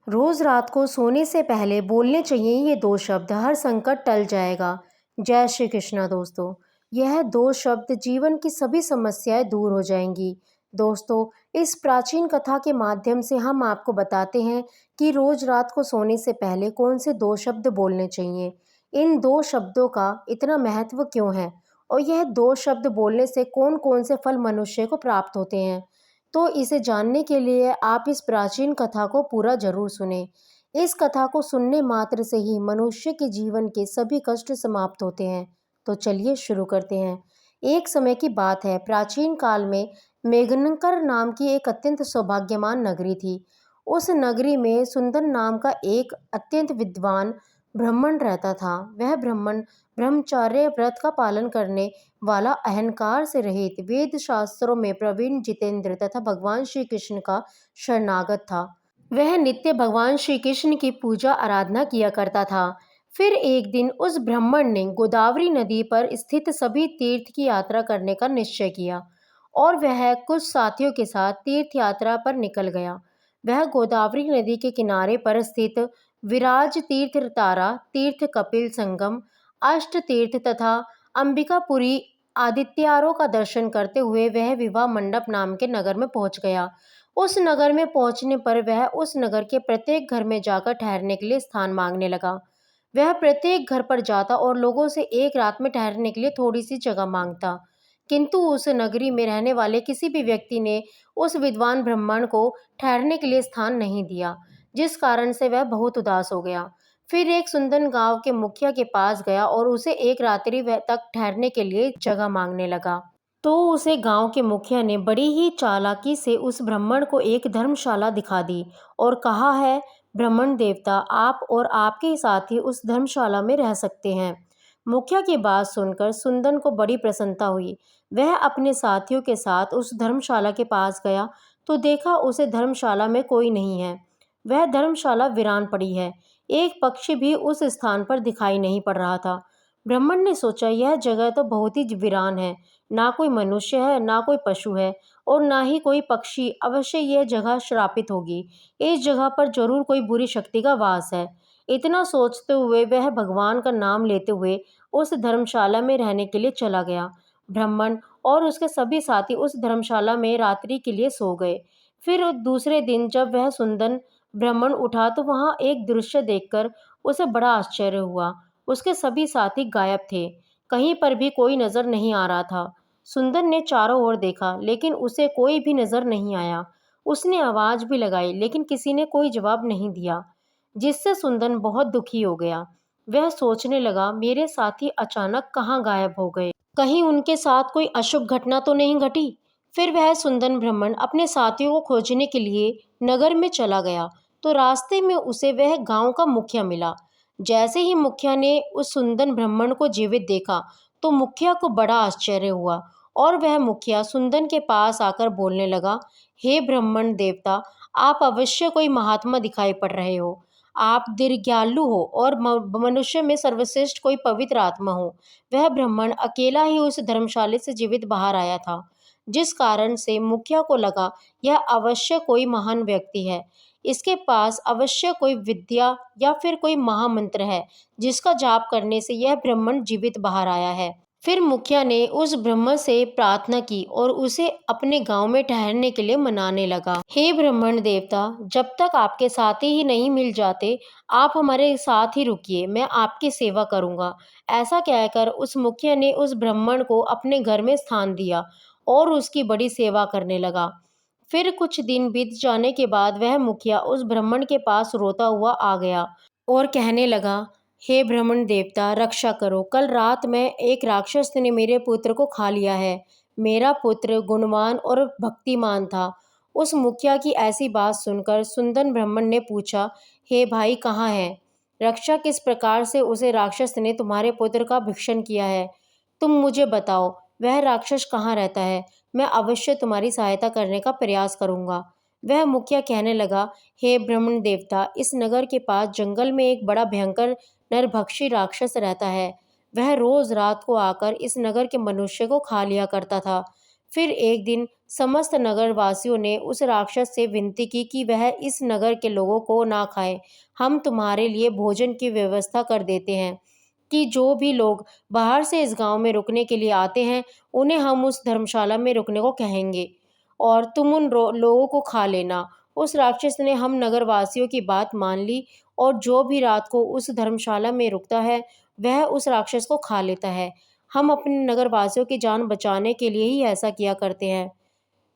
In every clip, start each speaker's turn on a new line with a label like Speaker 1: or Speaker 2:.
Speaker 1: रोज रात को सोने से पहले बोलने चाहिए ये दो शब्द, हर संकट टल जाएगा। जय श्री कृष्णा दोस्तों। यह दो शब्द जीवन की सभी समस्याएं दूर हो जाएंगी। दोस्तों, इस प्राचीन कथा के माध्यम से हम आपको बताते हैं कि रोज रात को सोने से पहले कौन से दो शब्द बोलने चाहिए। इन दो शब्दों का इतना महत्व क्यों है और यह दो शब्द बोलने से कौन कौन से फल मनुष्य को प्राप्त होते हैं। तो इसे जानने के लिए आप इस प्राचीन कथा को पूरा जरूर सुने। इस कथा को सुनने मात्र से ही मनुष्य के जीवन के सभी कष्ट समाप्त होते हैं। तो चलिए शुरू करते हैं। एक समय की बात है, प्राचीन काल में मेघनकर नाम की एक अत्यंत सौभाग्यमान नगरी थी। उस नगरी में सुंदर नाम का एक अत्यंत विद्वान ब्राह्मण रहता था। वह ब्राह्मण ब्रह्मचर्य व्रत का पालन करने वाला, अहंकार से रहित, वेद शास्त्रों में प्रवीण, जितेंद्र तथा भगवान श्री कृष्ण का शरणागत था। वह नित्य भगवान श्री कृष्ण की पूजा आराधना किया करता था। फिर एक दिन उस ब्राह्मण ने गोदावरी नदी पर स्थित सभी तीर्थ की यात्रा करने का निश्चय किया और वह कुछ साथियों के साथ तीर्थ यात्रा पर निकल गया। वह गोदावरी नदी के किनारे पर स्थित विराज तीर्थ, तारा तीर्थ, कपिल संगम, अष्ट तीर्थ तथा अंबिकापुरी आदित्यारों का दर्शन करते हुए वह विवाह मंडप नाम के नगर में पहुंच गया। उस नगर में पहुंचने पर वह उस नगर के प्रत्येक घर में जाकर ठहरने के लिए स्थान मांगने लगा। वह प्रत्येक घर पर जाता और लोगों से एक रात में ठहरने के लिए थोड़ी सी जगह मांगता, किंतु उस नगरी में रहने वाले किसी भी व्यक्ति ने उस विद्वान ब्राह्मण को ठहरने के लिए स्थान नहीं दिया, जिस कारण से वह बहुत उदास हो गया। फिर एक सुंदर गांव के मुखिया के पास गया और उसे एक रात्रि वह तक ठहरने के लिए जगह मांगने लगा। तो उसे गांव के मुखिया ने बड़ी ही चालाकी से उस ब्राह्मण को एक धर्मशाला दिखा दी और कहा है, ब्राह्मण देवता, आप और आपके साथी उस धर्मशाला में रह सकते हैं। मुखिया की बात सुनकर सुंदन को बड़ी प्रसन्नता हुई। वह अपने साथियों के साथ उस धर्मशाला के पास गया तो देखा उसे धर्मशाला में कोई नहीं है। वह धर्मशाला वीरान पड़ी है। एक पक्षी भी उस स्थान पर दिखाई नहीं पड़ रहा था। ब्राह्मण ने सोचा, यह जगह तो बहुत ही वीरान है। ना कोई मनुष्य है, ना कोई पशु है और ना ही कोई पक्षी। अवश्य यह जगह श्रापित होगी। इस जगह पर जरूर कोई बुरी शक्ति का वास है। इतना सोचते हुए वह भगवान का नाम लेते हुए उस धर्मशाला में रहने के लिए चला गया। ब्राह्मण और उसके सभी साथी उस धर्मशाला में रात्रि के लिए सो गए। फिर दूसरे दिन जब वह सुंदर ब्राह्मण उठा तो वहां एक दृश्य देखकर उसे बड़ा आश्चर्य हुआ। उसके सभी साथी गायब थे। कहीं पर भी कोई नजर नहीं आ रहा था। सुंदर ने चारों ओर देखा लेकिन उसे कोई भी नजर नहीं आया। उसने आवाज भी लगाई लेकिन किसी ने कोई जवाब नहीं दिया, जिससे सुंदर बहुत दुखी हो गया। वह सोचने लगा, मेरे साथी अचानक कहाँ गायब हो गए, कहीं उनके साथ कोई अशुभ घटना तो नहीं घटी। फिर वह सुंदर ब्राह्मण अपने साथियों को खोजने के लिए नगर में चला गया तो रास्ते में उसे वह गांव का मुखिया मिला। जैसे ही मुखिया ने उस सुंदर ब्राह्मण को जीवित देखा तो मुखिया को बड़ा आश्चर्य हुआ और वह मुखिया सुंदर के पास आकर बोलने लगा, हे ब्राह्मण देवता, आप अवश्य कोई महात्मा दिखाई पड़ रहे हो। आप दीर्घायु हो और मनुष्य में सर्वश्रेष्ठ कोई पवित्र आत्मा हो। वह ब्राह्मण अकेला ही उस धर्मशाला से जीवित बाहर आया था, जिस कारण से मुखिया को लगा यह अवश्य कोई महान व्यक्ति है। इसके पास अवश्य कोई विद्या या फिर कोई महामंत्र है, जिसका जाप करने से यह ब्राह्मण जीवित बाहर आया है। फिर मुखिया ने उस ब्राह्मण से प्रार्थना की और उसे अपने गांव में ठहरने के लिए मनाने लगा। हे ब्राह्मण देवता, जब तक आपके साथी ही नहीं मिल जाते, आप हमारे साथ ही रुकिए, मैं आपकी सेवा करूंगा। ऐसा कहकर उस मुखिया ने उस ब्राह्मण को अपने घर में स्थान दिया और उसकी बड़ी सेवा करने लगा। फिर कुछ दिन बीत जाने के बाद वह मुखिया उस ब्राह्मण के पास रोता हुआ आ गया और कहने लगा, हे ब्राह्मण देवता, रक्षा करो। कल रात में एक राक्षस ने मेरे पुत्र को खा लिया है। मेरा पुत्र गुणवान और भक्तिमान था। उस मुखिया की ऐसी बात सुनकर सुंदर ब्राह्मण ने पूछा, हे भाई, कहाँ है? रक्षा किस प्रकार से उसे राक्षस ने तुम्हारे पुत्र का भक्षण किया है? तुम मुझे बताओ, वह राक्षस कहाँ रहता है? मैं अवश्य तुम्हारी सहायता करने का प्रयास करूंगा। वह मुखिया कहने लगा, हे ब्राह्मण देवता, इस नगर के पास जंगल में एक बड़ा भयंकर नरभक्षी राक्षस रहता है। वह रोज रात को आकर इस नगर के मनुष्य को खा लिया करता था। फिर एक दिन समस्त नगरवासियों ने उस राक्षस से विनती की कि वह इस नगर के लोगों को ना खाए। हम तुम्हारे लिए भोजन की व्यवस्था कर देते हैं कि जो भी लोग बाहर से इस गांव में रुकने के लिए आते हैं उन्हें हम उस धर्मशाला में रुकने को कहेंगे और तुम उन लोगों को खा लेना। उस राक्षस ने हम नगरवासियों की बात मान ली और जो भी रात को उस धर्मशाला में रुकता है वह उस राक्षस को खा लेता है। हम अपने नगरवासियों की जान बचाने के लिए ही ऐसा किया करते हैं।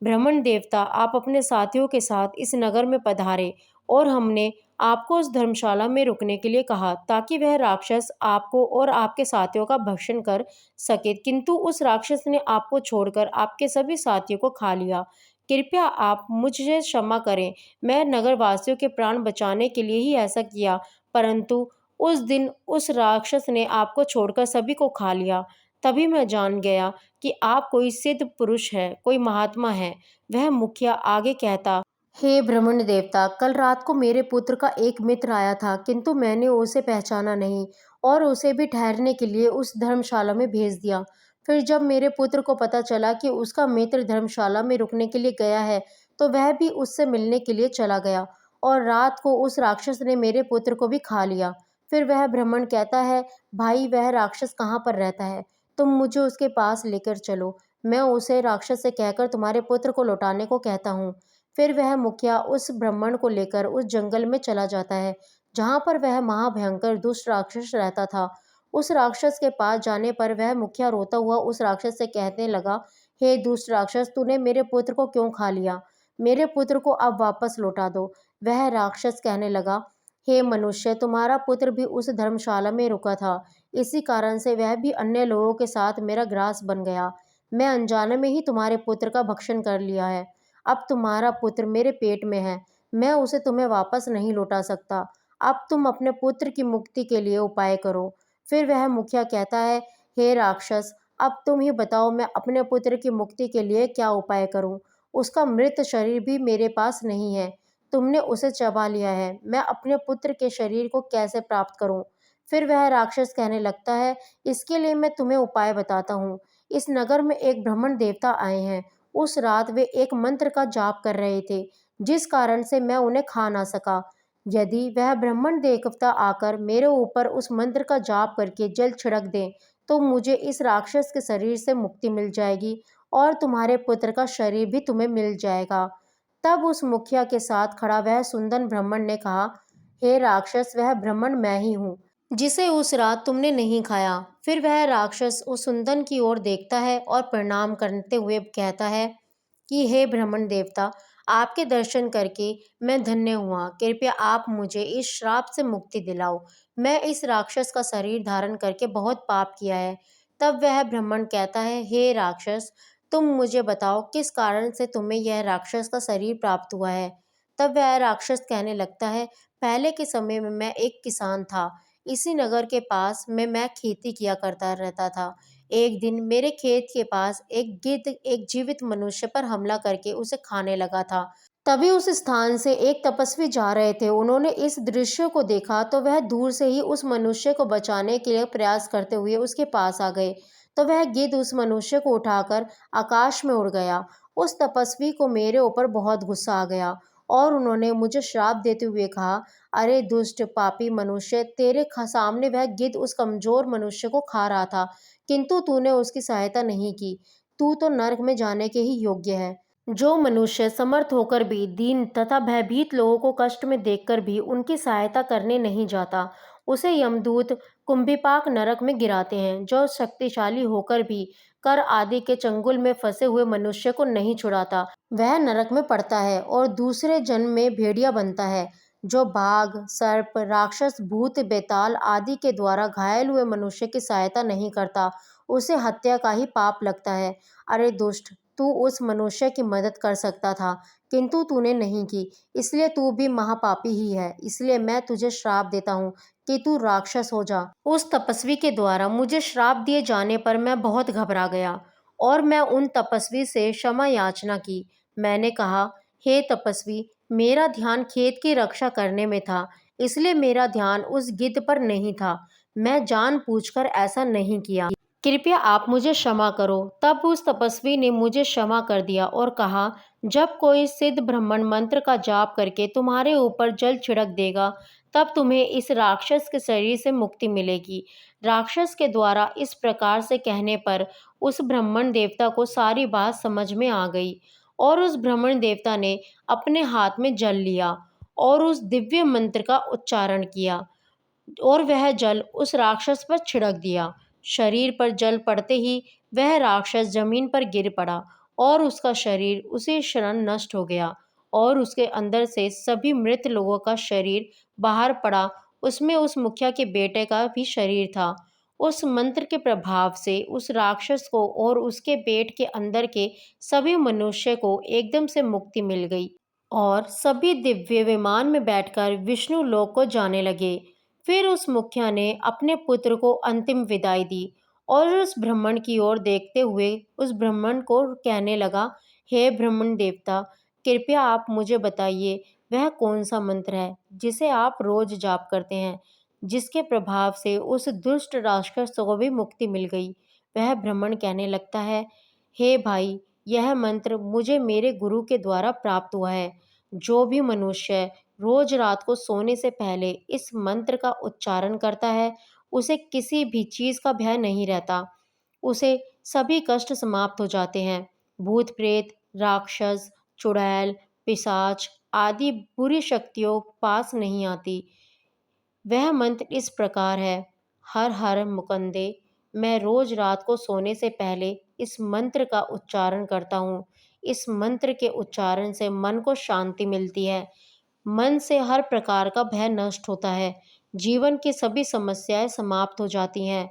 Speaker 1: ब्राह्मण देवता, आप अपने साथियों के साथ इस नगर में पधारे और हमने आपको उस धर्मशाला में रुकने के लिए कहा ताकि वह राक्षस आपको और आपके साथियों का भक्षण कर सके, किंतु उस राक्षस ने आपको छोड़कर आपके सभी साथियों को खा लिया। कृपया आप मुझे क्षमा करें, मैं नगरवासियों के प्राण बचाने के लिए ही ऐसा किया, परंतु उस दिन उस राक्षस ने आपको छोड़कर सभी को खा लिया। तभी मैं जान गया कि आप कोई सिद्ध पुरुष है, कोई महात्मा है। वह मुखिया आगे कहता, हे ब्रह्मण्य देवता, कल रात को मेरे पुत्र का एक मित्र आया था, किंतु मैंने उसे पहचाना नहीं और उसे भी ठहरने के लिए उस धर्मशाला में भेज दिया। फिर जब मेरे पुत्र को पता चला कि उसका मित्र धर्मशाला में रुकने के लिए गया है, तो वह भी उससे मिलने के लिए चला गया और रात को उस राक्षस ने मेरे पुत्र को भी खा लिया। फिर वह ब्राह्मण कहता है, भाई वह राक्षस कहाँ पर रहता है? तुम मुझे उसके पास लेकर चलो, मैं उसे राक्षस से कहकर तुम्हारे पुत्र को लौटाने को कहता हूँ। फिर वह मुखिया उस ब्राह्मण को लेकर उस जंगल में चला जाता है जहाँ पर वह महाभयंकर दुष्ट राक्षस रहता था। उस राक्षस के पास जाने पर वह मुखिया रोता हुआ उस राक्षस से कहने लगा, हे दुष्ट राक्षस, तूने मेरे पुत्र को क्यों खा लिया? मेरे पुत्र को अब वापस लौटा दो। वह राक्षस कहने लगा, हे मनुष्य, तुम्हारा पुत्र भी उस धर्मशाला में रुका था, इसी कारण से वह भी अन्य लोगों के साथ मेरा ग्रास बन गया। मैं अनजाने में ही तुम्हारे पुत्र का भक्षण कर लिया है। अब तुम्हारा पुत्र मेरे पेट में है, मैं उसे तुम्हें वापस नहीं लौटा सकता। अब तुम अपने पुत्र की मुक्ति के लिए उपाय करो। फिर वह मुखिया कहता है, हे राक्षस, अब तुम ही बताओ मैं अपने पुत्र की मुक्ति के लिए क्या उपाय करूं? उसका मृत शरीर भी मेरे पास नहीं है, तुमने उसे चबा लिया है, मैं अपने पुत्र के शरीर को कैसे प्राप्त करूं? फिर वह राक्षस कहने लगता है, इसके लिए मैं तुम्हें उपाय बताता हूँ। इस नगर में एक ब्राह्मण देवता आए हैं। उस रात वे एक मंत्र का जाप कर रहे थे, जिस कारण से मैं उन्हें खा ना सका। यदि वह ब्राह्मण देवता आकर मेरे ऊपर उस मंत्र का जाप करके जल छिड़क दें, तो मुझे इस राक्षस के शरीर से मुक्ति मिल जाएगी और तुम्हारे पुत्र का शरीर भी तुम्हें मिल जाएगा। तब उस मुखिया के साथ खड़ा वह सुंदर ब्राह्मण ने कहा, हे राक्षस, वह ब्राह्मण मैं ही हूँ जिसे उस रात तुमने नहीं खाया। फिर वह राक्षस उस सुंदन की ओर देखता है और प्रणाम करते हुए कहता है कि हे ब्राह्मण देवता, आपके दर्शन करके मैं धन्य हुआ, कृपया आप मुझे इस श्राप से मुक्ति दिलाओ। मैं इस राक्षस का शरीर धारण करके बहुत पाप किया है। तब वह ब्राह्मण कहता है, हे राक्षस, तुम मुझे बताओ किस कारण से तुम्हें यह राक्षस का शरीर प्राप्त हुआ है? तब वह राक्षस कहने लगता है, पहले के समय में मैं एक किसान था। इसी नगर के पास में मैं खेती किया करता रहता था। एक दिन मेरे खेत के पास एक गिद्ध एक जीवित मनुष्य पर हमला करके उसे खाने लगा था। तभी उस स्थान से एक तपस्वी जा रहे थे। उन्होंने इस दृश्य को देखा तो वह दूर से ही उस मनुष्य को बचाने के लिए प्रयास करते हुए उसके पास आ गए। तो वह गिद्ध उस मनुष्य को उठाकर आकाश में उड़ गया। उस तपस्वी को मेरे ऊपर बहुत गुस्सा आ गया और उन्होंने मुझे श्राप देते हुए कहा, अरे दुष्ट पापी मनुष्य, तेरे सामने वह गिद्ध उस कमजोर मनुष्य को खा रहा था, किंतु तूने उसकी सहायता नहीं की। तू तो नरक में जाने के ही योग्य है। जो मनुष्य समर्थ होकर भी दीन तथा भयभीत लोगों को कष्ट में देखकर भी उनकी सहायता करने नहीं जाता, उसे यमदूत कुंभीपाक नरक में गिराते हैं। जो शक्तिशाली होकर भी कर आदि के चंगुल में फंसे हुए मनुष्य को नहीं छुड़ाता, वह नरक में पड़ता है और दूसरे जन्म में भेड़िया बनता है। जो बाघ, सर्प, राक्षस, भूत, बेताल आदि के द्वारा घायल हुए मनुष्य की सहायता नहीं करता, उसे हत्या का ही पाप लगता है। अरे दुष्ट, तू उस मनुष्य की मदद कर सकता था, किंतु तूने नहीं की, इसलिए तू भी महापापी ही है। इसलिए मैं तुझे श्राप देता हूँ कि तू राक्षस हो जा। उस तपस्वी के द्वारा मुझे श्राप दिए जाने पर मैं बहुत घबरा गया और मैं उन तपस्वी से क्षमा याचना की। मैंने कहा, हे तपस्वी, मेरा ध्यान खेत की रक्षा करने में था, इसलिए मेरा ध्यान उस गिद्ध पर नहीं था। मैं जानबूझकर ऐसा नहीं किया। कृपया आप मुझे क्षमा करो। तब उस तपस्वी ने मुझे क्षमा कर दिया और कहा, जब कोई सिद्ध ब्राह्मण मंत्र का जाप करके तुम्हारे ऊपर जल छिड़क देगा, तब तुम्हें इस राक्षस के शरीर से मुक्ति मिलेगी। राक्षस के द्वारा इस प्रकार से कहने पर उस ब्राह्मण देवता को सारी बात समझ में आ गई और उस ब्राह्मण देवता ने अपने हाथ में जल लिया और उस दिव्य मंत्र का उच्चारण किया और वह जल उस राक्षस पर छिड़क दिया। शरीर पर जल पड़ते ही वह राक्षस जमीन पर गिर पड़ा और उसका शरीर उसी क्षण नष्ट हो गया और उसके अंदर से सभी मृत लोगों का शरीर बाहर पड़ा। उसमें उस मुखिया के बेटे का भी शरीर था। उस मंत्र के प्रभाव से उस राक्षस को और उसके पेट के अंदर के सभी मनुष्य को एकदम से मुक्ति मिल गई और सभी दिव्य विमान में बैठकर विष्णु लोक को जाने लगे। फिर उस मुखिया ने अपने पुत्र को अंतिम विदाई दी और उस ब्राह्मण की ओर देखते हुए उस ब्राह्मण को कहने लगा, हे ब्राह्मण देवता, कृपया आप मुझे बताइए वह कौन सा मंत्र है जिसे आप रोज जाप करते हैं, जिसके प्रभाव से उस दुष्ट राक्षस को भी मुक्ति मिल गई। वह ब्राह्मण कहने लगता है, हे भाई, यह मंत्र मुझे मेरे गुरु के द्वारा प्राप्त हुआ है। जो भी मनुष्य रोज रात को सोने से पहले इस मंत्र का उच्चारण करता है, उसे किसी भी चीज का भय नहीं रहता। उसे सभी कष्ट समाप्त हो जाते हैं। भूत प्रेत, राक्षस, चुड़ैल, पिशाच आदि बुरी शक्तियों पास नहीं आती। वह मंत्र इस प्रकार है, हर हर मुकंदे। मैं रोज रात को सोने से पहले इस मंत्र का उच्चारण करता हूँ। इस मंत्र के उच्चारण से मन को शांति मिलती है। मन से हर प्रकार का भय नष्ट होता है। जीवन की सभी समस्याएं समाप्त हो जाती हैं।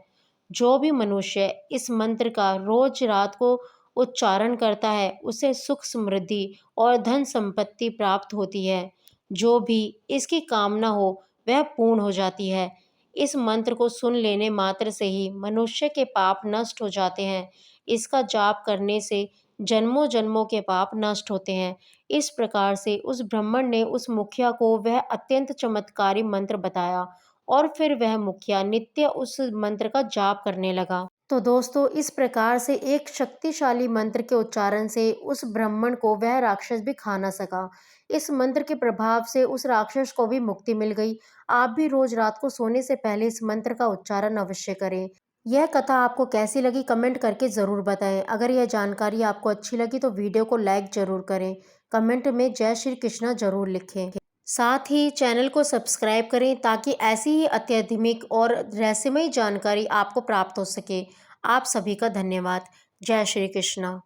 Speaker 1: जो भी मनुष्य इस मंत्र का रोज रात को उच्चारण करता है, उसे सुख समृद्धि और धन संपत्ति प्राप्त होती है। जो भी इसकी कामना हो वह पूर्ण हो जाती है। इस मंत्र को सुन लेने मात्र से ही मनुष्य के पाप नष्ट हो जाते हैं। इसका जाप करने से जन्मों जन्मों के पाप नष्ट होते हैं। इस प्रकार से उस ब्राह्मण ने उस मुखिया को वह अत्यंत चमत्कारी मंत्र बताया और फिर वह मुखिया नित्य उस मंत्र का जाप करने लगा। तो दोस्तों, इस प्रकार से एक शक्तिशाली मंत्र के उच्चारण से उस ब्राह्मण को वह राक्षस भी खा ना सका। इस मंत्र के प्रभाव से उस राक्षस को भी मुक्ति मिल गई। आप भी रोज रात को सोने से पहले इस मंत्र का उच्चारण अवश्य करें। यह कथा आपको कैसी लगी कमेंट करके ज़रूर बताएं। अगर यह जानकारी आपको अच्छी लगी तो वीडियो को लाइक ज़रूर करें। कमेंट में जय श्री कृष्णा ज़रूर लिखें। साथ ही चैनल को सब्सक्राइब करें ताकि ऐसी ही अत्याधुनिक और रहस्यमयी जानकारी आपको प्राप्त हो सके। आप सभी का धन्यवाद। जय श्री कृष्णा।